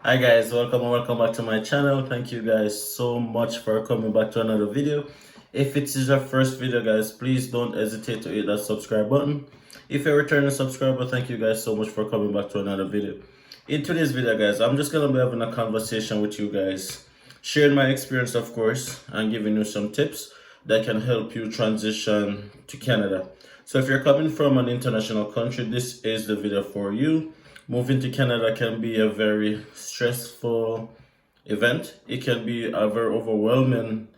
Hi guys, welcome and welcome back to my channel. Thank you guys so much for coming back to another video. If it is your first video guys, please don't hesitate to hit that subscribe button. If you're a returning subscriber, thank you guys so much for coming back to another video. In today's video guys, I'm just gonna be having a conversation with you guys, sharing my experience of course, and giving you some tips that can help you transition to Canada. So if you're coming from an international country, this is the video for you. Moving to Canada can be a very stressful event. It can be a very overwhelming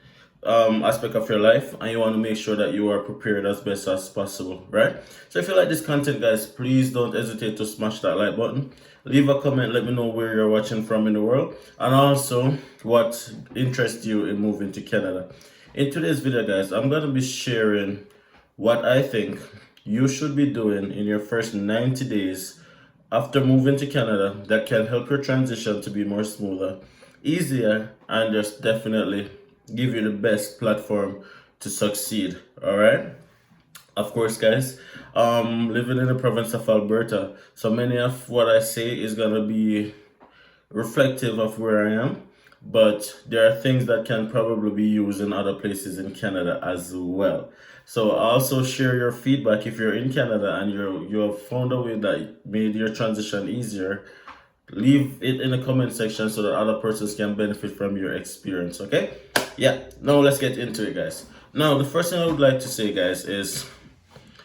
aspect of your life, and you want to make sure that you are prepared as best as possible, right? So if you like this content, guys, please don't hesitate to smash that like button. Leave a comment, let me know where you're watching from in the world, and also what interests you in moving to Canada. In today's video, guys, I'm going to be sharing what I think you should be doing in your first 90 days after moving to Canada that can help your transition to be more smoother, easier, and just definitely give you the best platform to succeed. All right. Of course, guys, living in the province of Alberta, so many of what I say is gonna be reflective of where I am, but there are things that can probably be used in other places in Canada as well. So also share your feedback if you're in Canada and you have found a way that made your transition easier. Leave it in the comment section so that other persons can benefit from your experience. Okay? Yeah. Now let's get into it, guys. Now the first thing I would like to say, guys, is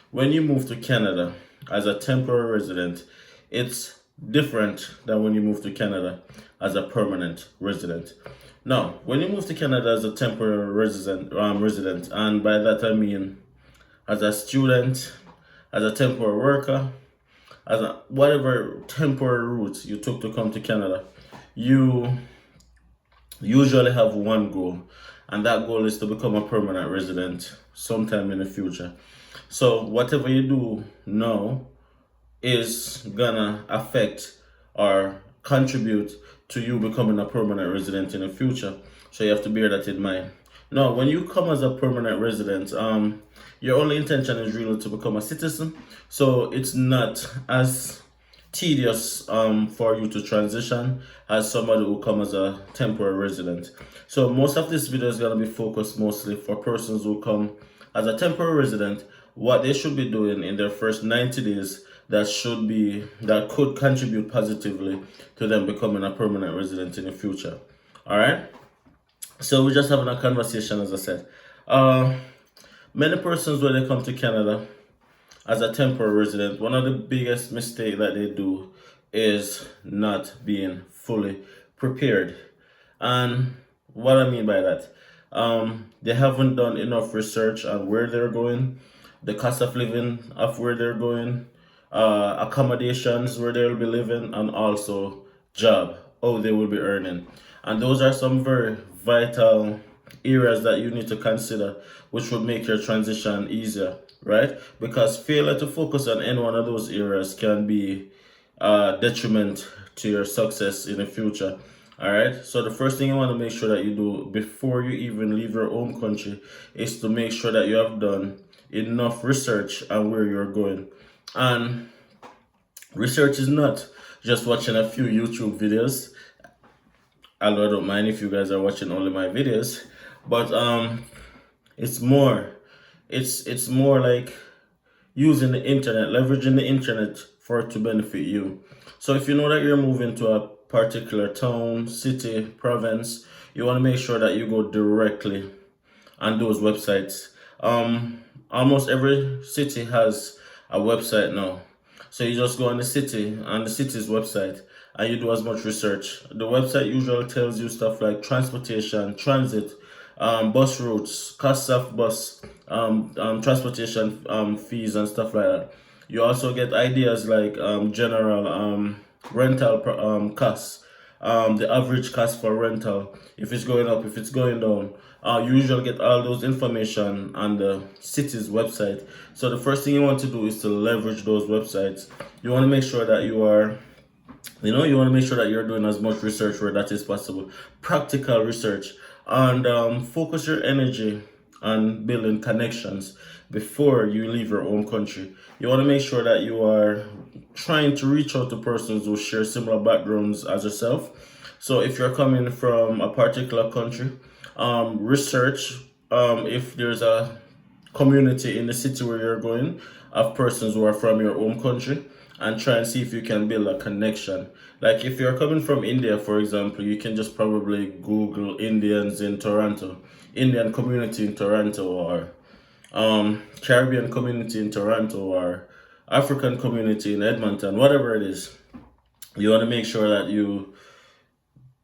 when you move to Canada as a temporary resident, it's different than when you move to Canada as a permanent resident. Now, when you move to Canada as a temporary resident, and by that I mean as a student, as a temporary worker, as a whatever temporary route you took to come to Canada, you usually have one goal, and that goal is to become a permanent resident sometime in the future. So whatever you do now is gonna affect or contribute to you becoming a permanent resident in the future. So you have to bear that in mind. Now, when you come as a permanent resident, your only intention is really to become a citizen. So it's not as tedious for you to transition as somebody who come as a temporary resident. So most of this video is going to be focused mostly for persons who come as a temporary resident, what they should be doing in their first 90 days that could contribute positively to them becoming a permanent resident in the future. All right. So we're just having a conversation, as I said. Many persons when they come to Canada as a temporary resident, one of the biggest mistakes that they do is not being fully prepared. And what I mean by that, they haven't done enough research on where they're going, the cost of living of where they're going, accommodations where they'll be living, and also job, how they will be earning. And those are some very vital areas that you need to consider, which would make your transition easier, right? Because failure to focus on any one of those areas can be detriment to your success in the future. All right. So the first thing you want to make sure that you do before you even leave your home country is to make sure that you have done enough research on where you're going. And research is not just watching a few YouTube videos. Although I don't mind if you guys are watching only my videos, but it's more like using the internet, leveraging the internet for it to benefit you. So if you know that you're moving to a particular town, city, province, you want to make sure that you go directly on those websites. Almost every city has a website now. So you just go on the city's website, and you do as much research. The website usually tells you stuff like transportation, transit, bus routes, costs of bus, transportation fees and stuff like that. You also get ideas like general rental costs, the average cost for rental, if it's going up, if it's going down. You usually get all those information on the city's website. So the first thing you want to do is to leverage those websites. You want to make sure that you want to make sure that you're doing as much research where that is possible, practical research, and focus your energy on building connections. before you leave your home country. You want to make sure that you are trying to reach out to persons who share similar backgrounds as yourself. So if you're coming from a particular country, research if there's a community in the city where you're going of persons who are from your home country, and try and see if you can build a connection. Like if you're coming from India, for example, you can just probably Google Indians in Toronto, Indian community in Toronto, or Caribbean community in Toronto, or African community in Edmonton, whatever it is. You want to make sure that you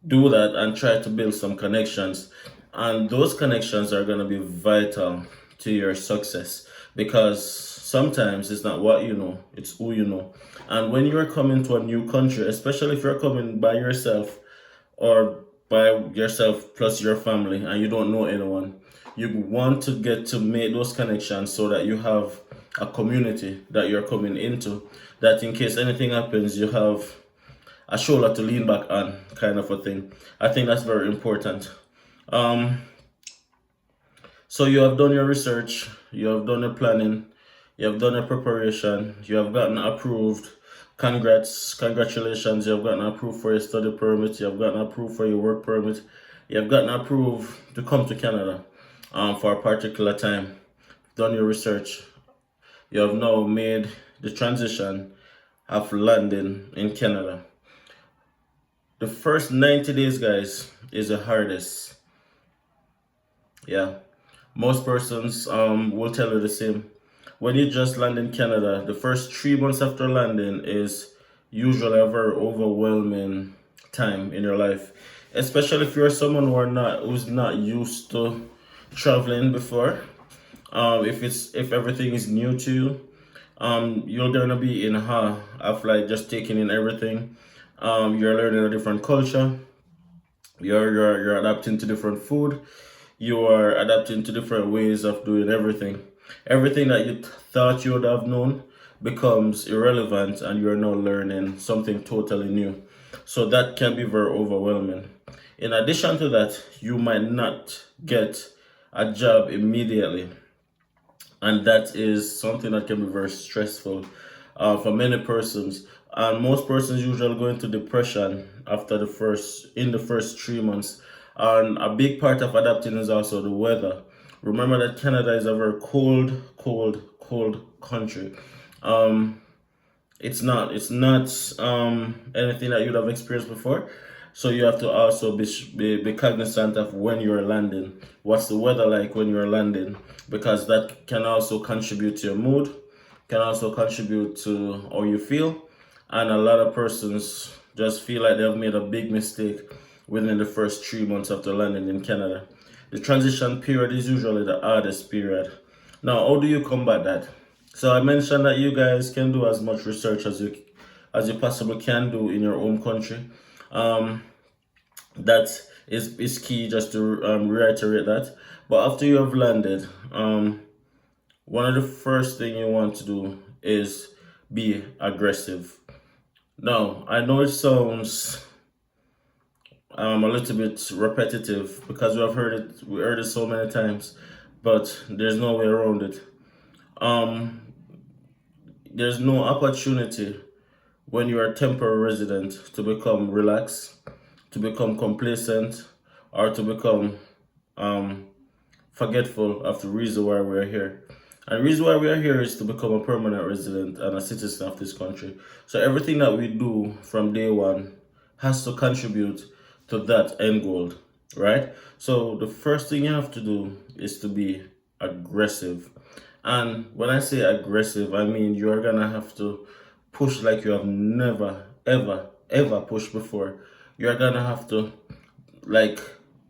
do that and try to build some connections. And those connections are going to be vital to your success, because sometimes it's not what you know, it's who you know. And when you're coming to a new country, especially if you're coming by yourself or by yourself plus your family and you don't know anyone, you want to get to make those connections so that you have a community that you're coming into, that in case anything happens, you have a shoulder to lean back on, kind of a thing. I think that's very important. So you have done your research, you have done your planning, you have done your preparation, you have gotten approved. Congratulations, you have gotten approved for your study permit, you have gotten approved for your work permit, you have gotten approved to come to Canada for a particular time. Done your research, you have now made the transition of landing in Canada. The first 90 days, guys, is the hardest. Yeah, most persons will tell you the same. When you just land in Canada, the first 3 months after landing is usually a very overwhelming time in your life, especially if you're someone who's not used to traveling before. If everything is new to you, you're gonna be in awe of like just taking in everything. You're learning a different culture. You're adapting to different food. You are adapting to different ways of doing everything. Everything that you thought you would have known becomes irrelevant, and you're now learning something totally new. So that can be very overwhelming. In addition to that, you might not get a job immediately, and that is something that can be very stressful for many persons. And most persons usually go into depression after in the first 3 months. And a big part of adapting is also the weather. Remember that Canada is a very cold country. It's not anything that you'd have experienced before. So you have to also be cognizant of when you're landing. What's the weather like when you're landing? Because that can also contribute to your mood, can also contribute to how you feel. And a lot of persons just feel like they've made a big mistake within the first 3 months after landing in Canada. The transition period is usually the hardest period. Now, how do you combat that? So I mentioned that you guys can do as much research as you possibly can do in your home country. That is key, just to reiterate that. But after you have landed, one of the first thing you want to do is be aggressive. Now, I know it sounds a little bit repetitive because we heard it so many times, but there's no way around it. There's no opportunity when you are a temporary resident to become relaxed, to become complacent, or to become forgetful of the reason why we're here. And the reason why we are here is to become a permanent resident and a citizen of this country. So everything that we do from day one has to contribute to that end goal, right? So the first thing you have to do is to be aggressive. And when I say aggressive, I mean you're gonna have to push like you have never, ever pushed before. You're gonna have to like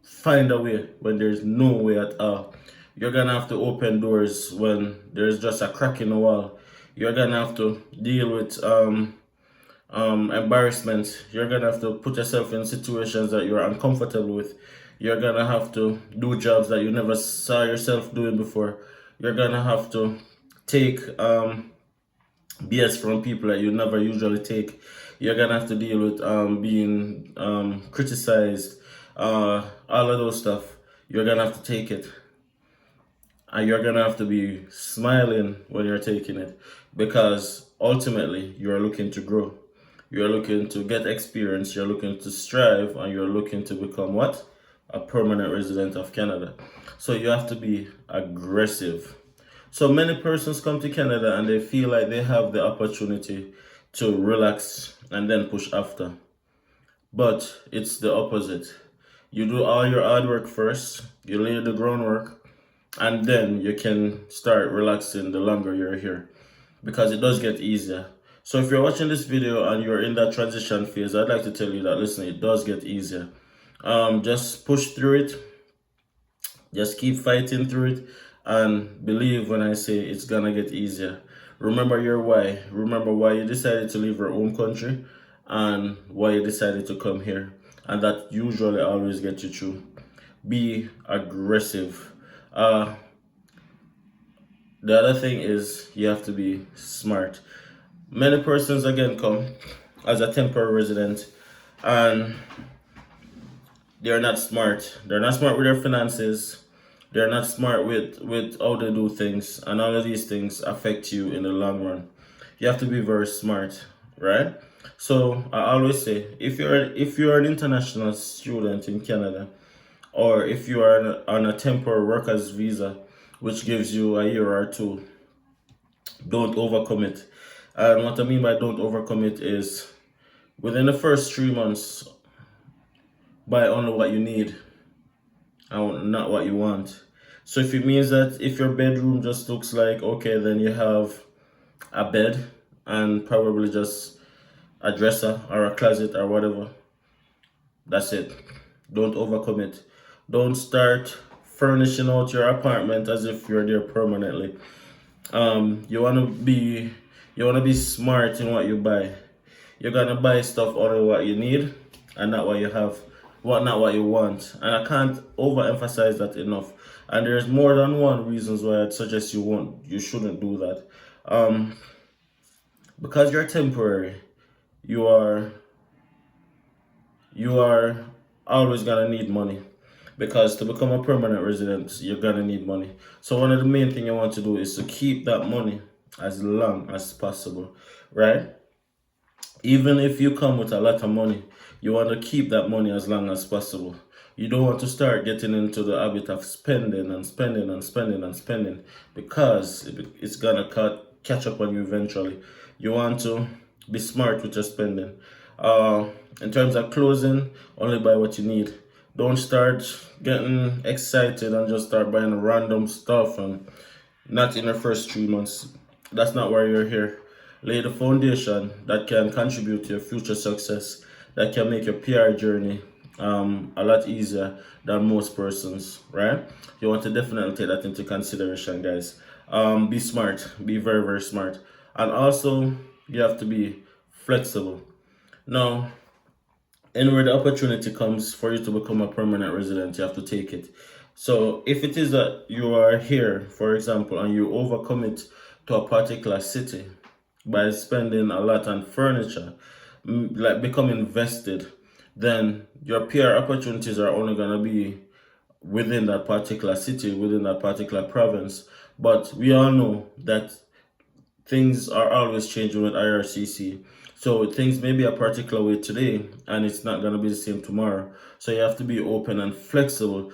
find a way when there's no way at all. You're gonna have to open doors when there's just a crack in the wall. You're gonna have to deal with embarrassment. You're gonna have to put yourself in situations that you're uncomfortable with. You're gonna have to do jobs that you never saw yourself doing before. You're gonna have to take BS from people that you never usually take. You're gonna have to deal with being criticized, all of those stuff. You're gonna have to take it. and you're gonna have to be smiling when you're taking it, because ultimately you're looking to grow, you're looking to get experience, you're looking to strive, and you're looking to become what? A permanent resident of Canada. So you have to be aggressive. So many persons come to Canada and they feel like they have the opportunity to relax and then push after. But it's the opposite. You do all your hard work first, you lay the groundwork, and then you can start relaxing the longer you're here, because it does get easier. So if you're watching this video and you're in that transition phase, I'd like to tell you that, listen, it does get easier. Just push through it, just keep fighting through it, and believe when I say it's gonna get easier. Remember your why. Remember why you decided to leave your home country and why you decided to come here. And that usually always gets you through. Be aggressive. The other thing is you have to be smart. Many persons again come as a temporary resident and they're not smart. They're not smart with their finances. They're not smart with how they do things, and all of these things affect you in the long run. You have to be very smart, right? So I always say, if you're an international student in Canada, or if you are on a temporary workers visa, which gives you a year or two, don't overcommit. And what I mean by don't overcommit is within the first 3 months, buy only what you need and not what you want. So if it means that if your bedroom just looks like, okay, then you have a bed and probably just a dresser or a closet or whatever, that's it. Don't overcommit. Don't start furnishing out your apartment as if you're there permanently. You wanna be smart in what you buy. You're gonna buy stuff only what you need and not what you have, not what you want. And I can't overemphasize that enough. And there's more than one reasons why I'd suggest you shouldn't do that. Because you're temporary, you are always gonna need money. Because to become a permanent resident, you're gonna need money. So one of the main things you want to do is to keep that money as long as possible, right? Even if you come with a lot of money, you want to keep that money as long as possible. You don't want to start getting into the habit of spending and spending and spending and spending, because it's gonna catch up on you eventually. You want to be smart with your spending. In terms of clothing, only buy what you need. Don't start getting excited and just start buying random stuff and not in the first 3 months. That's not why you're here. Lay the foundation that can contribute to your future success, that can make your PR journey a lot easier than most persons, right? You want to definitely take that into consideration, guys. Be smart, be very, very smart. And also, you have to be flexible. Now, anywhere the opportunity comes for you to become a permanent resident, you have to take it. So if it is that you are here, for example, and you overcommit to a particular city by spending a lot on furniture, like become invested, then your PR opportunities are only going to be within that particular city, within that particular province. But we all know that things are always changing with IRCC. So things may be a particular way today and it's not going to be the same tomorrow. So you have to be open and flexible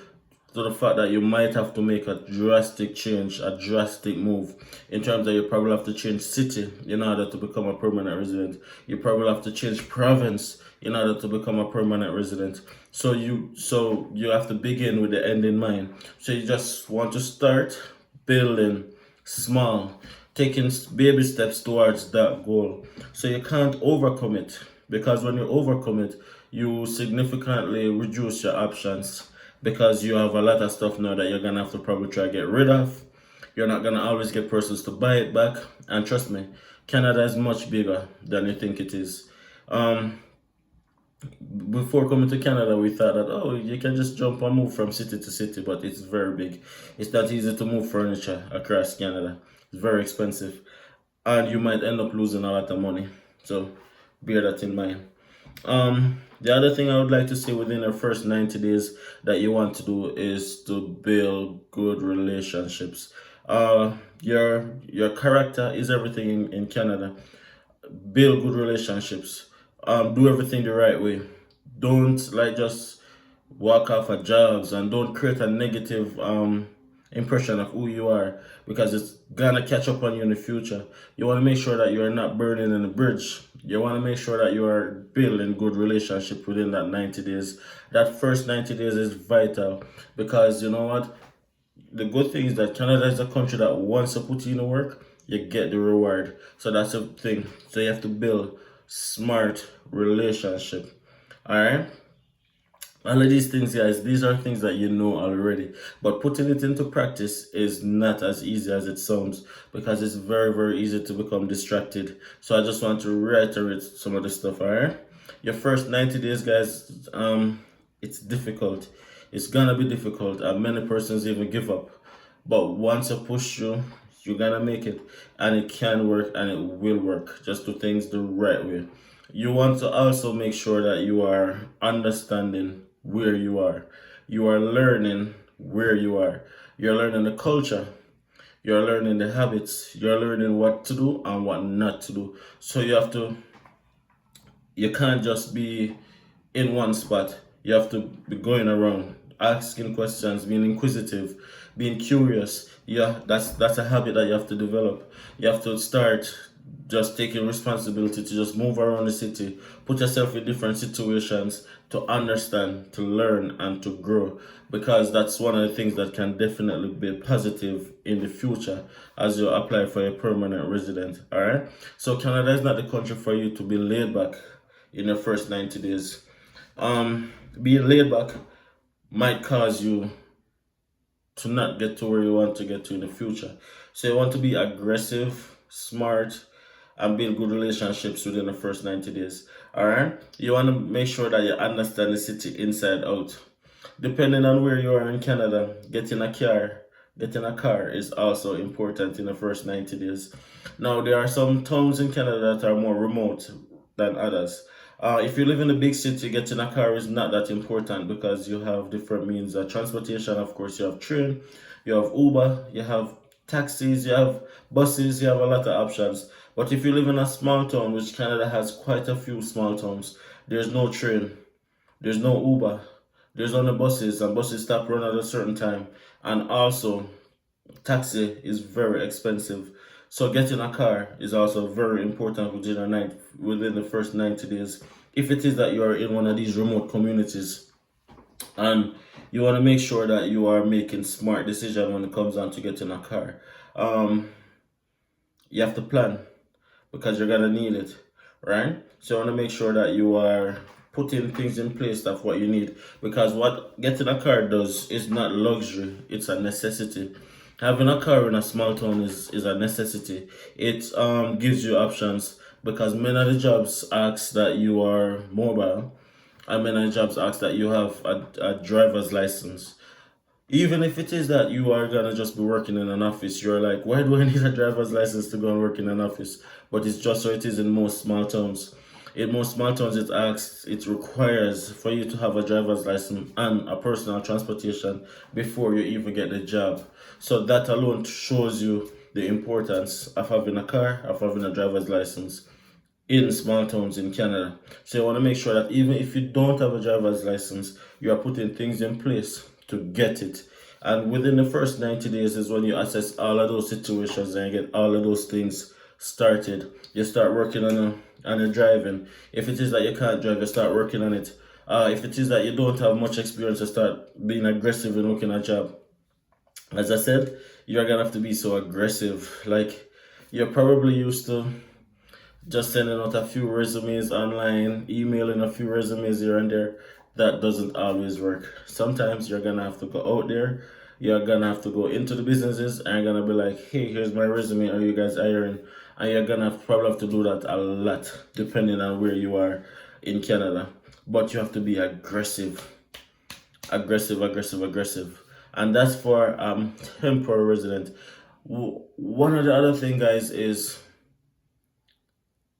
to the fact that you might have to make a drastic change, a drastic move. In terms that you probably have to change city in order to become a permanent resident. You probably have to change province in order to become a permanent resident. So you have to begin with the end in mind. So you just want to start building small, taking baby steps towards that goal. So you can't overcommit, because when you overcommit, you significantly reduce your options, because you have a lot of stuff now that you're gonna have to probably try to get rid of. You're not gonna always get persons to buy it back. And trust me, Canada is much bigger than you think it is. Before coming to Canada, we thought that, oh, you can just jump and move from city to city, but it's very big. It's not easy to move furniture across Canada. It's very expensive, and you might end up losing a lot of money. So bear that in mind. The other thing I would like to say within the first 90 days that you want to do is to build good relationships. Your character is everything in Canada. Build good relationships. Do everything the right way. Don't like just walk off at jobs, and don't create a negative impression of who you are, because it's gonna catch up on you in the future. You want to make sure that you are not burning in the bridge. You want to make sure that you are building good relationship within that 90 days. That first 90 days is vital, because you know what, the good thing is that Canada is a country that once you put in the work, you get the reward. So that's the thing. So you have to build smart relationship. All right. All of these things, guys, these are things that you know already. But putting it into practice is not as easy as it sounds, because it's very, very easy to become distracted. So I just want to reiterate some of the stuff, all right? Your first 90 days, guys, it's difficult. It's gonna be difficult, and many persons even give up. But once you push through, you're gonna make it, and it can work and it will work. Just do things the right way. You want to also make sure that you are understanding where you are. You are learning where you are. You're learning the culture. You're learning the habits. You're learning what to do and what not to do. So you can't just be in one spot. You have to be going around, asking questions, being inquisitive, being curious. Yeah, that's a habit that you have to develop. You have to start just taking responsibility to just move around the city, put yourself in different situations to understand, to learn, and to grow. Because that's one of the things that can definitely be positive in the future as you apply for a permanent resident. All right. So Canada is not the country for you to be laid back in your first 90 days. Being laid back might cause you to not get to where you want to get to in the future. So you want to be aggressive, smart, and build good relationships within the first 90 days. All right. You want to make sure that you understand the city inside out. Depending on where you are in Canada, getting a car is also important in the first 90 days. Now, there are some towns in Canada that are more remote than others. If you live in a big city, getting a car is not that important, because you have different means of transportation. Of course, you have train, you have Uber, you have taxis, you have buses, you have a lot of options. But if you live in a small town, which Canada has quite a few small towns, there's no train, there's no Uber, there's only buses, and buses stop run at a certain time. And also, taxi is very expensive. So getting a car is also very important within the first 90 days. If it is that you are in one of these remote communities, and you want to make sure that you are making smart decisions when it comes down to getting a car, you have to plan, because you're gonna need it, right? So you want to make sure that you are putting things in place of what you need, because what getting a car does is not luxury, it's a necessity. Having a car in a small town is a necessity. It gives you options, because many of the jobs ask that you are mobile, and many jobs ask that you have a driver's license. Even if it is that you are gonna just be working in an office, you're like, why do I need a driver's license to go and work in an office? But it's just so it is in most small towns. In most small towns, it requires for you to have a driver's license and a personal transportation before you even get the job. So that alone shows you the importance of having a car, of having a driver's license in small towns in Canada. So you want to make sure that even if you don't have a driver's license, you are putting things in place to get it. And within the first 90 days is when you assess all of those situations and you get all of those things started. You start working on the driving. If it is that you can't drive, you start working on it. If it is that you don't have much experience, you start being aggressive in looking at a job. As I said, you're gonna have to be so aggressive. Like, you're probably used to just sending out a few resumes online, emailing a few resumes here and there. That doesn't always work. Sometimes you're gonna have to go out there, you're gonna have to go into the businesses, and you're gonna be like, hey, here's my resume, are you guys hiring? And you're gonna probably have to do that a lot, depending on where you are in Canada. But you have to be aggressive. Aggressive. And that's for temporary resident. One of the other thing, guys, is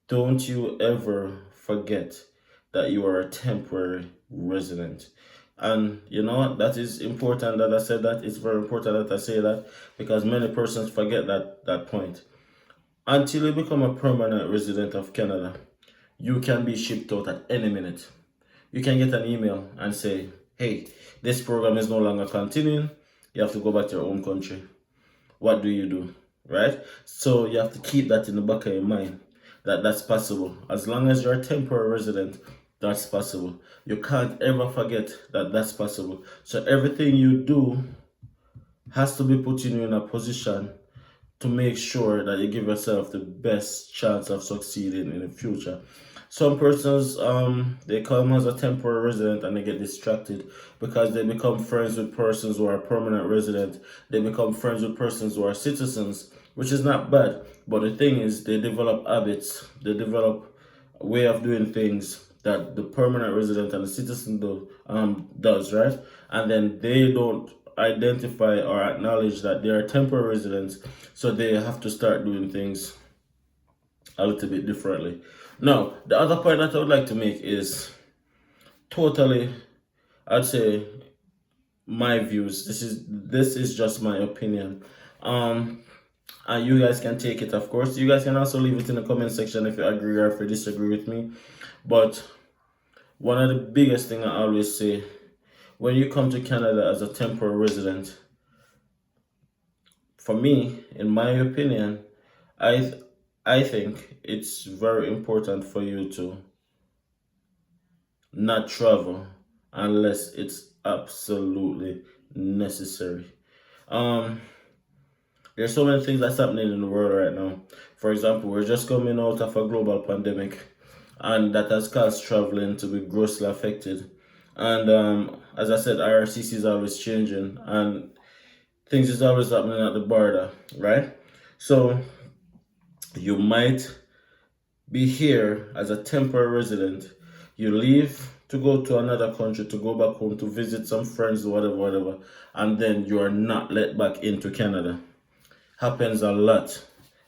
don't you ever forget that you are a temporary resident. And you know what? That is important that I said that. It's very important that I say that, because many persons forget that point. Until you become a permanent resident of Canada, you can be shipped out at any minute. You can get an email and say, hey, this program is no longer continuing. You have to go back to your home country. What do you do? Right? So you have to keep that in the back of your mind, that that's possible. As long as you're a temporary resident, that's possible. You can't ever forget that that's possible. So everything you do has to be putting you in a position to make sure that you give yourself the best chance of succeeding in the future. Some persons, they come as a temporary resident and they get distracted because they become friends with persons who are permanent resident. They become friends with persons who are citizens, which is not bad. But the thing is, they develop habits. They develop a way of doing things that the permanent resident and the citizen does, right? And then they don't identify or acknowledge that they are temporary residents, so they have to start doing things a little bit differently. Now, the other point that I would like to make is totally, I'd say, my views. This is just my opinion. And you guys can take it, of course. You guys can also leave it in the comment section if you agree or if you disagree with me. But one of the biggest things I always say, when you come to Canada as a temporary resident, for me, in my opinion, I think it's very important for you to not travel unless it's absolutely necessary. There's so many things that's happening in the world right now. For example, we're just coming out of a global pandemic, and that has caused traveling to be grossly affected. And as I said, IRCC is always changing, and things is always happening at the border, right? So you might be here as a temporary resident. You leave to go to another country, to go back home, to visit some friends, whatever, and then you are not let back into Canada. Happens a lot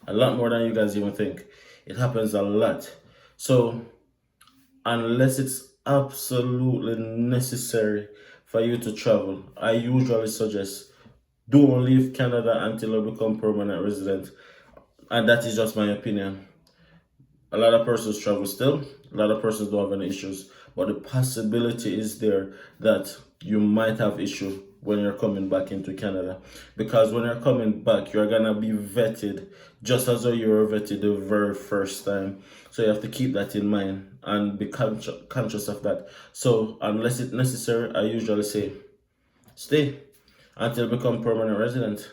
more than you guys even think. It happens a lot. So unless it's absolutely necessary for you to travel, I usually suggest don't leave Canada until you become permanent resident. And that is just my opinion. A lot of persons travel still. A lot of persons don't have any issues. But the possibility is there that you might have issue when you're coming back into Canada. Because when you're coming back, you're going to be vetted just as though you were vetted the very first time. So you have to keep that in mind and be conscious of that. So unless it's necessary, I usually say stay until you become permanent resident.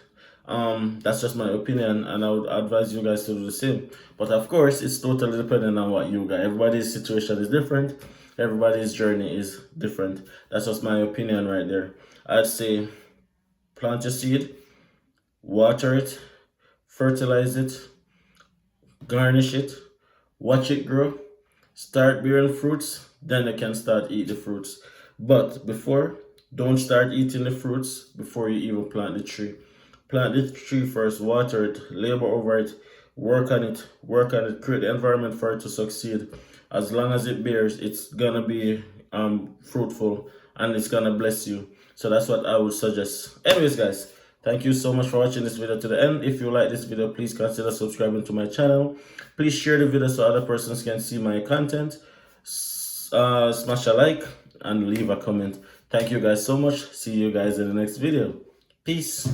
That's just my opinion, and I would advise you guys to do the same. But of course, it's totally dependent on what you guys. Everybody's situation is different. Everybody's journey is different. That's just my opinion right there. I'd say plant your seed, water it, fertilize it, garnish it, watch it grow, start bearing fruits, then you can start eat the fruits. But don't start eating the fruits before you even plant the tree. Plant the tree first, water it, labor over it, work on it, create the environment for it to succeed. As long as it bears, it's gonna be fruitful and it's gonna bless you. So that's what I would suggest. Anyways, guys, thank you so much for watching this video to the end. If you like this video, please consider subscribing to my channel. Please share the video so other persons can see my content. Smash a like and leave a comment. Thank you guys so much. See you guys in the next video. Peace.